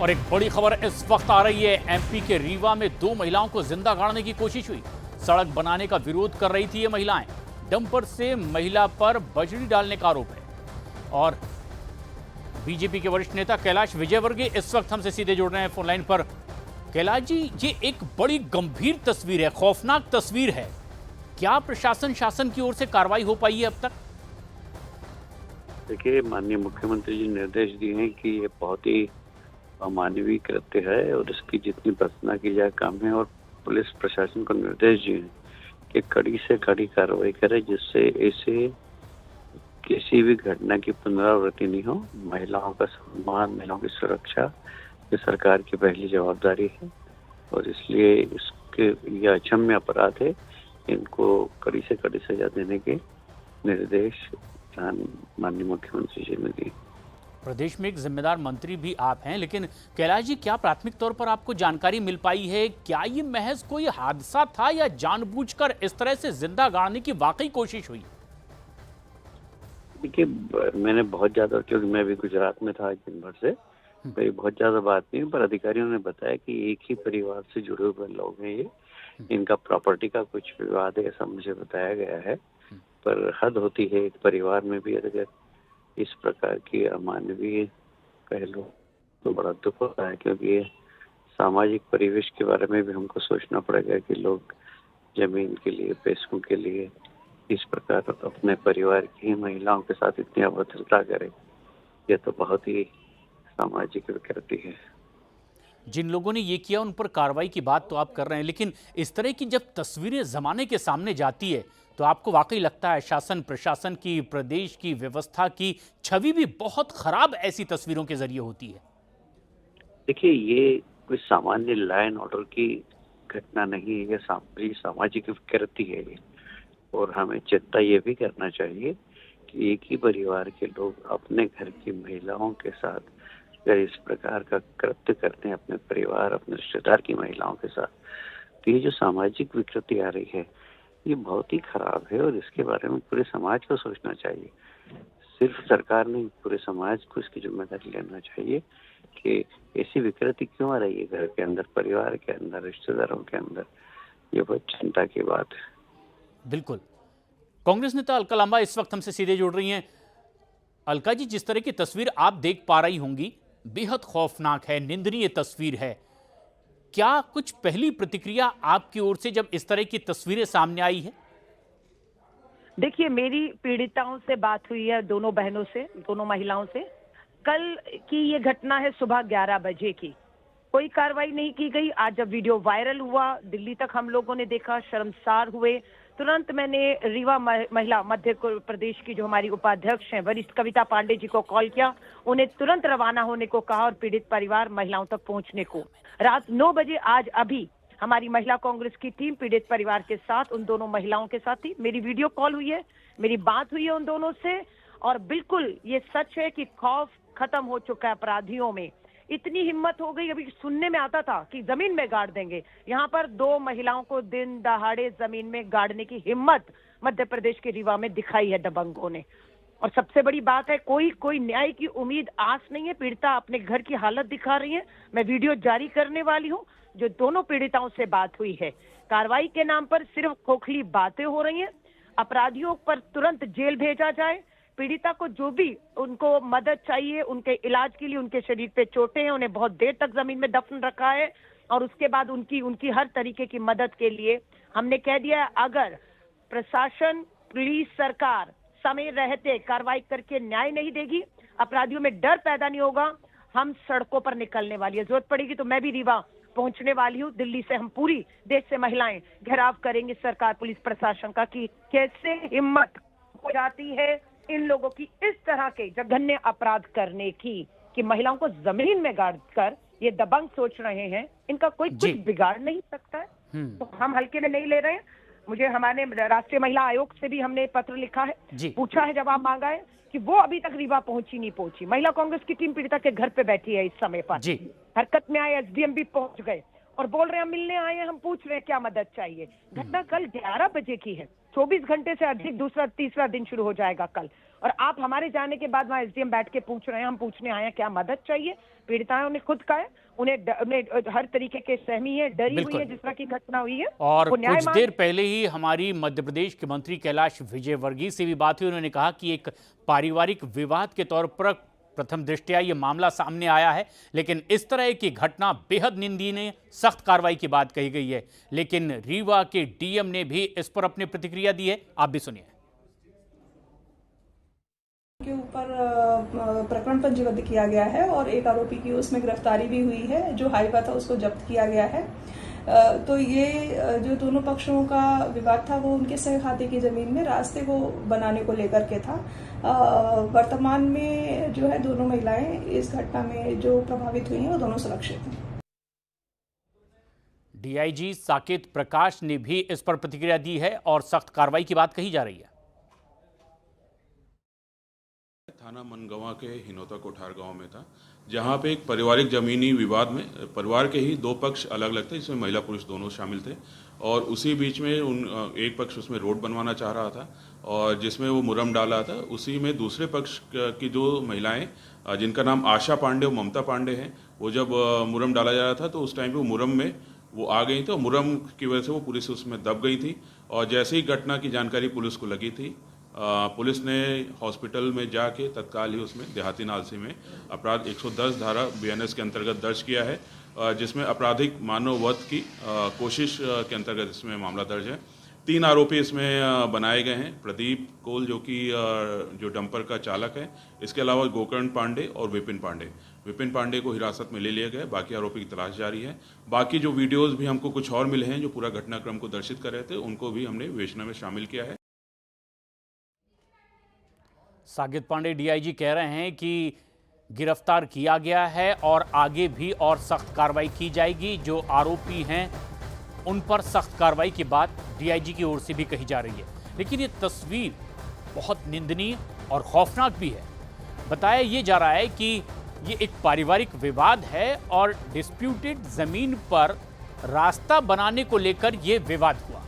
और एक बड़ी खबर इस वक्त आ रही है। एमपी के रीवा में 2 महिलाओं को जिंदा गाड़ने की कोशिश हुई। सड़क बनाने का विरोध कर रही थी ये महिलाएं। डंपर से महिला पर बजरी डालने का आरोप है। और बीजेपी के वरिष्ठ नेता कैलाश विजयवर्गीय इस वक्त हमसे सीधे जुड़ रहे हैं फोन लाइन पर। कैलाश जी, ये एक बड़ी गंभीर तस्वीर है, खौफनाक तस्वीर है। क्या प्रशासन शासन की ओर से कार्रवाई हो पाई है अब तक? देखिए, माननीय मुख्यमंत्री जी निर्देश दिए हैं कि ये बहुत ही अमानवीय कृत्य है और इसकी जितनी भर्त्सना की जाए कम है। और पुलिस प्रशासन को निर्देश दिए हैं कि कड़ी से कड़ी कार्रवाई करे, जिससे ऐसे किसी भी घटना की पुनरावृत्ति नहीं हो। महिलाओं का सम्मान, महिलाओं की सुरक्षा ये सरकार की पहली जवाबदारी है और इसलिए इसके ये अक्षम्य अपराध है। इनको कड़ी से कड़ी सजा देने के निर्देश माननीय मुख्यमंत्री जी ने दिए। प्रदेश में एक जिम्मेदार मंत्री भी आप हैं, लेकिन कैलाश जी, क्या प्राथमिक तौर पर आपको जानकारी मिल पाई है? क्या ये महज कोई हादसा था या जानबूझकर इस तरह से जिंदा गाड़ने की वाकई कोशिश हुई? देखिए, मैंने बहुत ज्यादा, क्योंकि मैं भी गुजरात में था आज दिन भर से, कोई बहुत ज्यादा बात नहीं, पर अधिकारियों ने बताया कि एक ही परिवार से जुड़े हुए लोग हैं ये। इनका प्रॉपर्टी का कुछ विवाद है, ऐसा मुझे बताया गया है। पर हद होती है एक परिवार में भी अगर इस प्रकार की अमानवीय पहलू, तो बड़ा दुख होता है। क्योंकि ये सामाजिक परिवेश के बारे में भी हमको सोचना पड़ेगा कि लोग जमीन के लिए, पैसों के लिए इस प्रकार अपने परिवार की महिलाओं के साथ इतनी अभद्रता करें, ये तो बहुत ही सामाजिक विकृति है। जिन लोगों ने ये किया उन पर कार्रवाई की बात तो आप कर रहे हैं, लेकिन इस तरह की जब तस्वीरें जमाने के सामने जाती है तो आपको वाकई लगता है शासन प्रशासन की, प्रदेश की व्यवस्था की छवि भी बहुत खराब ऐसी तस्वीरों के जरिए होती है? देखिए, ये कोई सामान्य लॉ एंड ऑर्डर की घटना नहीं है, ये सामाजिक विकृति है ये। और हमें चिंता ये भी करना चाहिए कि एक ही परिवार के लोग अपने घर की महिलाओं के साथ अगर इस प्रकार का कृत्य करते हैं, अपने परिवार, अपने रिश्तेदार की महिलाओं के साथ, तो ये जो सामाजिक विकृति आ रही है ये बहुत ही खराब है और इसके बारे में पूरे समाज को सोचना चाहिए। सिर्फ सरकार नहीं, पूरे समाज को इसकी जिम्मेदारी लेना चाहिए कि ऐसी विकृति क्यों आ रही है घर के अंदर, परिवार के अंदर, रिश्तेदारों के अंदर। ये बहुत चिंता की बात है। बिल्कुल। कांग्रेस नेता अलका लांबा इस वक्त हमसे सीधे जुड़ रही हैं। अलका जी, जिस तरह की तस्वीर आप देख पा रही होंगी, बेहद खौफनाक है, निंदनीय तस्वीर है। क्या कुछ पहली प्रतिक्रिया आपकी ओर से जब इस तरह की तस्वीरें सामने आई है? देखिए, मेरी पीड़िताओं से बात हुई है, दोनों बहनों से, दोनों महिलाओं से। कल की ये घटना है सुबह 11 बजे की। कोई कार्रवाई नहीं की गई। आज जब वीडियो वायरल हुआ, दिल्ली तक हम लोगों ने देखा, शर्मसार हुए। तुरंत मैंने रीवा महिला मध्य प्रदेश की जो हमारी उपाध्यक्ष हैं वरिष्ठ कविता पांडे जी को कॉल किया। उन्हें तुरंत रवाना होने को कहा और पीड़ित परिवार महिलाओं तक पहुंचने को। रात 9 बजे आज अभी हमारी महिला कांग्रेस की टीम पीड़ित परिवार के साथ, उन दोनों महिलाओं के साथ थी। मेरी वीडियो कॉल हुई है, मेरी बात हुई है उन दोनों से। और बिल्कुल ये सच है कि खौफ खत्म हो चुका है अपराधियों में। इतनी हिम्मत हो गई, अभी सुनने में आता था कि जमीन में गाड़ देंगे। यहाँ पर 2 महिलाओं को दिन दहाड़े जमीन में गाड़ने की हिम्मत मध्य प्रदेश के रीवा में दिखाई है दबंगों ने। और सबसे बड़ी बात है, कोई न्याय की उम्मीद आस नहीं है। पीड़िता अपने घर की हालत दिखा रही है। मैं वीडियो जारी करने वाली हूँ। जो दोनों पीड़िताओं से बात हुई है, कार्रवाई के नाम पर सिर्फ खोखली बातें हो रही हैं। अपराधियों पर तुरंत जेल भेजा जाए। पीड़िता को जो भी उनको मदद चाहिए, उनके इलाज के लिए, उनके शरीर पे चोटें हैं, उन्हें बहुत देर तक जमीन में दफन रखा है और उसके बाद उनकी हर तरीके की मदद के लिए हमने कह दिया है, अगर प्रशासन, पुलिस, सरकार समय रहते कार्रवाई करके न्याय नहीं देगी, अपराधियों में डर पैदा नहीं होगा, हम सड़कों पर निकलने वाली है। जरूरत पड़ेगी तो मैं भी रीवा पहुंचने वाली हूँ। दिल्ली से हम पूरी देश से महिलाएं घेराव करेंगे सरकार, पुलिस प्रशासन का कि कैसे हिम्मत हो जाती है इन लोगों की इस तरह के जघन्य अपराध करने की, कि महिलाओं को जमीन में गाड़ कर ये दबंग सोच रहे हैं। इनका कोई कुछ बिगाड़ नहीं सकता है, तो हम हल्के में नहीं ले रहे हैं। मुझे हमारे राष्ट्रीय महिला आयोग से भी हमने पत्र लिखा है, पूछा है, जवाब मांगा है कि वो अभी तक रीवा नहीं पहुंची। महिला कांग्रेस की टीम पीड़िता के घर पे बैठी है इस समय पर। हरकत में आए एसडीएम भी पहुंच गए और बोल रहे हैं हम मिलने आए हैं, हम पूछ रहे हैं क्या मदद चाहिए। घटना कल 11 बजे की है। 24 घंटे से अधिक तीसरा दिन शुरू हो जाएगा कल। और आप हमारे जाने के बाद वहाँ एसडीएम बैठ के पूछ रहे हैं, हम पूछने आए हैं क्या मदद चाहिए? पीड़िताओं ने खुद कहा है, उन्हें हर तरीके के सहमी है, डरी हुई बिल्कुल। है जिस तरह की घटना हुई है। और वो न्याय कुछ मांग देर पहले ही हमारी मध्य प्रदेश के मंत्री कैलाश विजयवर्गीय से भी बात हुई। उन्होंने कहा कि एक पारिवारिक विवाद के तौर पर प्रथम दृष्टया ये मामला सामने आया है, लेकिन इस तरह की घटना बेहद निंदनीय, सख्त कार्रवाई की बात कही गई है। लेकिन रीवा के डीएम ने भी इस पर अपनी प्रतिक्रिया दी है, आप भी सुनिए। के ऊपर प्रकरण पंजीबद्ध किया गया है और एक आरोपी की उसमें गिरफ्तारी भी हुई है। जो हाईवा था उसको जब्त किया गया है। तो ये जो दोनों पक्षों का विवाद था वो उनके सह खाते की जमीन में रास्ते को बनाने को लेकर के था। वर्तमान में जो है दोनों महिलाएं इस घटना में जो प्रभावित हुई हैं वो दोनों सुरक्षित हैं। डीआईजी साकेत प्रकाश ने भी इस पर प्रतिक्रिया दी है और सख्त कार्रवाई की बात कही जा रही है। थाना मनगवा के हिनोता कोठार गांव में था, जहां पे एक पारिवारिक जमीनी विवाद में परिवार के ही दो पक्ष अलग अलग थे, जिसमें महिला पुरुष दोनों शामिल थे। और उसी बीच में एक पक्ष उसमें रोड बनवाना चाह रहा था और जिसमें वो मुरम डाला था। उसी में दूसरे पक्ष की जो महिलाएं, जिनका नाम आशा पांडे और ममता पांडे हैं, वो जब मुरम डाला जा रहा था तो उस टाइम पे वो मुरम में वो आ गई थी और मुरम की वजह से वो पूरी से उसमें दब गई थी। और जैसे ही घटना की जानकारी पुलिस को लगी थी, पुलिस ने हॉस्पिटल में जाके तत्काल ही उसमें देहाती नालसी में अपराध 110 धारा बीएनएस के अंतर्गत दर्ज किया है, जिसमें आपराधिक मानव वध की कोशिश के अंतर्गत इसमें मामला दर्ज है। 3 आरोपी इसमें बनाए गए हैं। प्रदीप कोल जो डंपर का चालक है, इसके अलावा गोकर्ण पांडे और विपिन पांडे। विपिन पांडे को हिरासत में ले लिया गया। बाकी आरोपी की तलाश जारी है। बाकी जो वीडियोस भी हमको कुछ और मिले हैं जो पूरा घटनाक्रम को दर्शित कर रहे थे, उनको भी हमने विवेचना में शामिल किया है। साकेत पांडे डीआईजी कह रहे हैं कि गिरफ्तार किया गया है और आगे भी और सख्त कार्रवाई की जाएगी। जो आरोपी हैं उन पर सख्त कार्रवाई की बात डीआईजी की ओर से भी कही जा रही है। लेकिन ये तस्वीर बहुत निंदनीय और खौफनाक भी है। बताया ये जा रहा है कि ये एक पारिवारिक विवाद है और डिस्प्यूटेड जमीन पर रास्ता बनाने को लेकर ये विवाद हुआ।